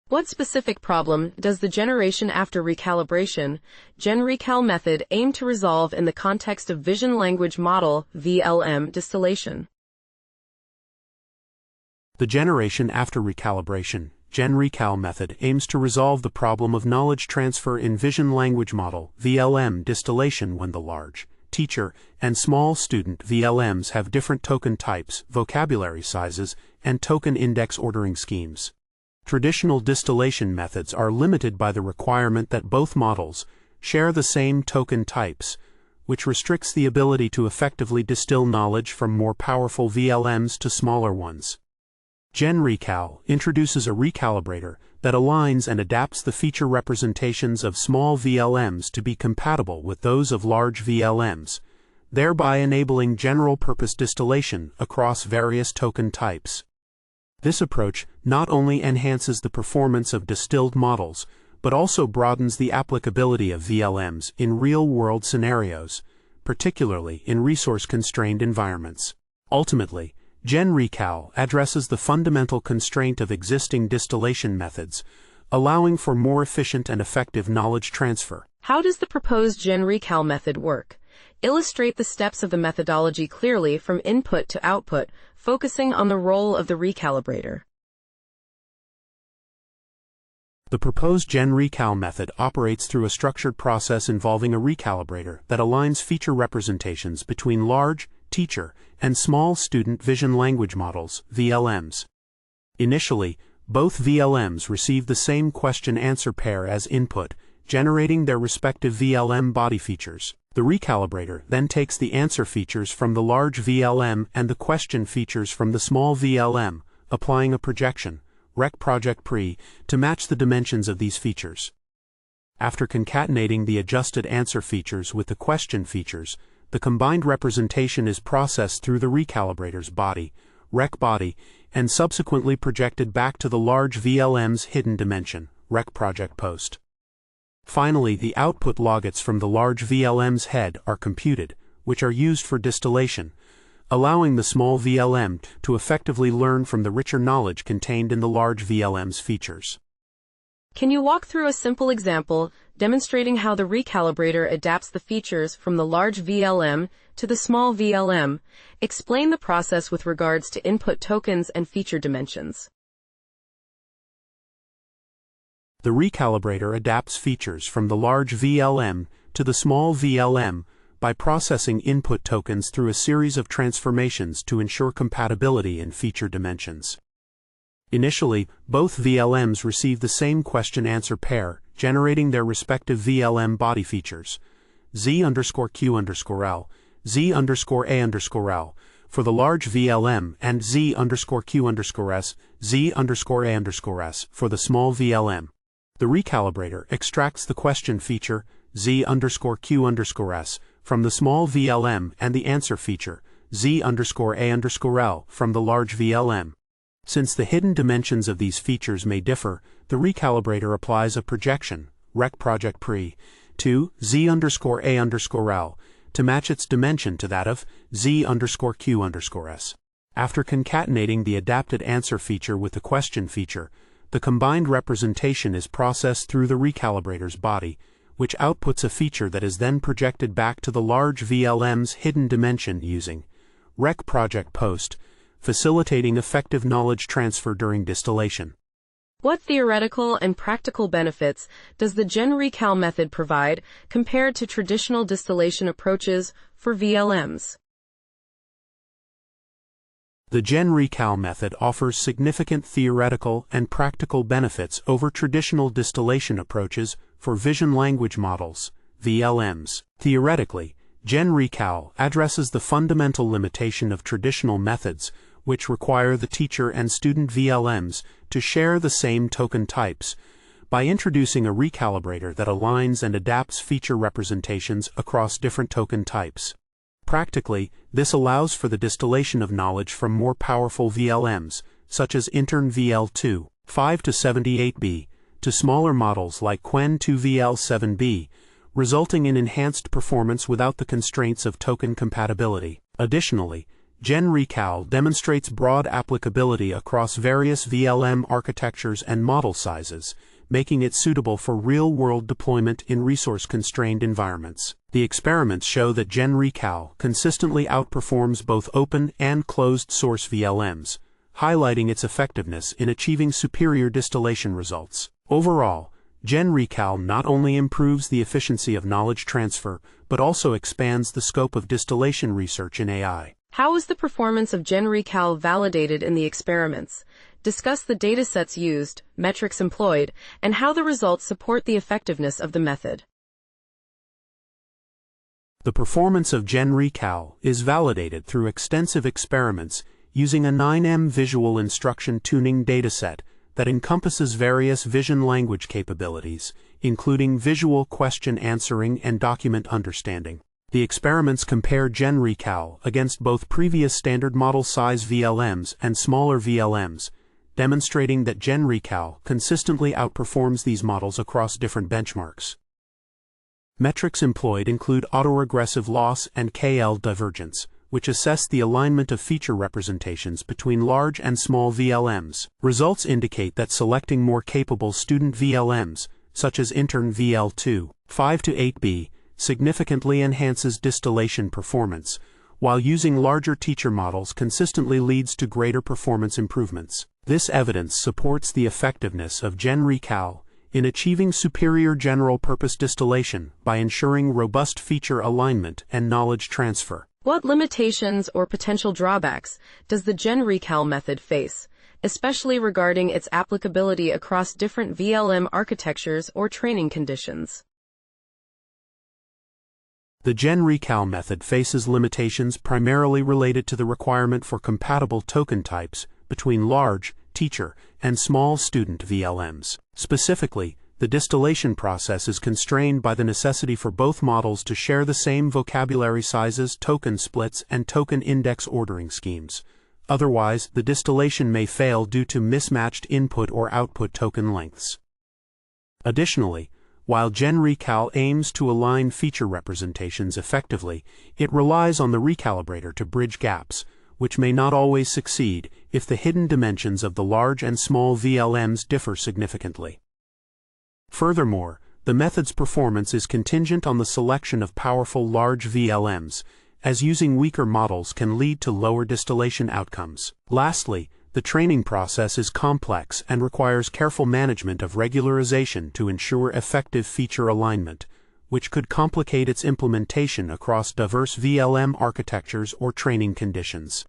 What specific problem does the generation after recalibration, GenRecal method aim to resolve in the context of Vision Language Model (VLM) distillation? The generation after recalibration, GenRecal method aims to resolve the problem of knowledge transfer in Vision Language Model (VLM) distillation when the large, teacher, and small student VLMs have different token types, vocabulary sizes, and token index ordering schemes. Traditional distillation methods are limited by the requirement that both models share the same token types, which restricts the ability to effectively distill knowledge from more powerful VLMs to smaller ones. GenRecal introduces a recalibrator that aligns and adapts the feature representations of small VLMs to be compatible with those of large VLMs, thereby enabling general-purpose distillation across various token types. This approach not only enhances the performance of distilled models, but also broadens the applicability of VLMs in real-world scenarios, particularly in resource-constrained environments. Ultimately, GenRecal addresses the fundamental constraint of existing distillation methods, allowing for more efficient and effective knowledge transfer. How does the proposed GenRecal method work? Illustrate the steps of the methodology clearly from input to output, focusing on the role of the recalibrator. The proposed GenRecal method operates through a structured process involving a recalibrator that aligns feature representations between large, teacher, and small student vision language models, VLMs. Initially, both VLMs receive the same question-answer pair as input, generating their respective VLM body features. The recalibrator then takes the answer features from the large VLM and the question features from the small VLM, applying a projection, Rec project pre, to match the dimensions of these features. After concatenating the adjusted answer features with the question features, the combined representation is processed through the recalibrator's body, Rec body, and subsequently projected back to the large VLM's hidden dimension, Rec project post. Finally, the output logits from the large VLM's head are computed, which are used for distillation, allowing the small VLM to effectively learn from the richer knowledge contained in the large VLM's features. Can you walk through a simple example demonstrating how the recalibrator adapts the features from the large VLM to the small VLM? Explain the process with regards to input tokens and feature dimensions. The recalibrator adapts features from the large VLM to the small VLM by processing input tokens through a series of transformations to ensure compatibility in feature dimensions. Initially, both VLMs receive the same question-answer pair, generating their respective VLM body features, Z_Q_L, Z_A_L, for the large VLM and Z_Q_S, Z_A_S, for the small VLM. The recalibrator extracts the question feature, Z_Q_S, from the small VLM and the answer feature, Z_A_L, from the large VLM. Since the hidden dimensions of these features may differ, the recalibrator applies a projection, Rec project pre, to Z_A_L to match its dimension to that of Z_Q_S. After concatenating the adapted answer feature with the question feature, the combined representation is processed through the recalibrator's body, which outputs a feature that is then projected back to the large VLM's hidden dimension using Rec project post, facilitating effective knowledge transfer during distillation. What theoretical and practical benefits does the GenRecal method provide compared to traditional distillation approaches for VLMs? The GenRecal method offers significant theoretical and practical benefits over traditional distillation approaches for vision language models, VLMs. Theoretically, GenRecal addresses the fundamental limitation of traditional methods, which require the teacher and student VLMs to share the same token types, by introducing a recalibrator that aligns and adapts feature representations across different token types. Practically, this allows for the distillation of knowledge from more powerful VLMs, such as Intern VL2, 5-78B, to smaller models like Quen 2VL7B, resulting in enhanced performance without the constraints of token compatibility. Additionally, GenRecal demonstrates broad applicability across various VLM architectures and model sizes, making it suitable for real-world deployment in resource-constrained environments. The experiments show that GenRecal consistently outperforms both open and closed-source VLMs, highlighting its effectiveness in achieving superior distillation results. Overall, GenRecal not only improves the efficiency of knowledge transfer, but also expands the scope of distillation research in AI. How is the performance of GenRecal validated in the experiments? Discuss the datasets used, metrics employed, and how the results support the effectiveness of the method. The performance of GenRecal is validated through extensive experiments using a 9M visual instruction tuning dataset that encompasses various vision language capabilities, including visual question answering and document understanding. The experiments compare GenRecal against both previous standard model size VLMs and smaller VLMs, demonstrating that GenRecal consistently outperforms these models across different benchmarks. Metrics employed include autoregressive loss and KL divergence, which assess the alignment of feature representations between large and small VLMs. Results indicate that selecting more capable student VLMs, such as intern VL2, 5 to 8B, significantly enhances distillation performance, while using larger teacher models consistently leads to greater performance improvements. This evidence supports the effectiveness of GenRecal in achieving superior general-purpose distillation by ensuring robust feature alignment and knowledge transfer. What limitations or potential drawbacks does the GenRecal method face, especially regarding its applicability across different VLM architectures or training conditions? The GenRecal method faces limitations primarily related to the requirement for compatible token types between large, teacher, and small student VLMs. Specifically, the distillation process is constrained by the necessity for both models to share the same vocabulary sizes, token splits, and token index ordering schemes. Otherwise, the distillation may fail due to mismatched input or output token lengths. Additionally, while GenRecal aims to align feature representations effectively, it relies on the recalibrator to bridge gaps, which may not always succeed if the hidden dimensions of the large and small VLMs differ significantly. Furthermore, the method's performance is contingent on the selection of powerful large VLMs, as using weaker models can lead to lower distillation outcomes. Lastly, the training process is complex and requires careful management of regularization to ensure effective feature alignment, which could complicate its implementation across diverse VLM architectures or training conditions.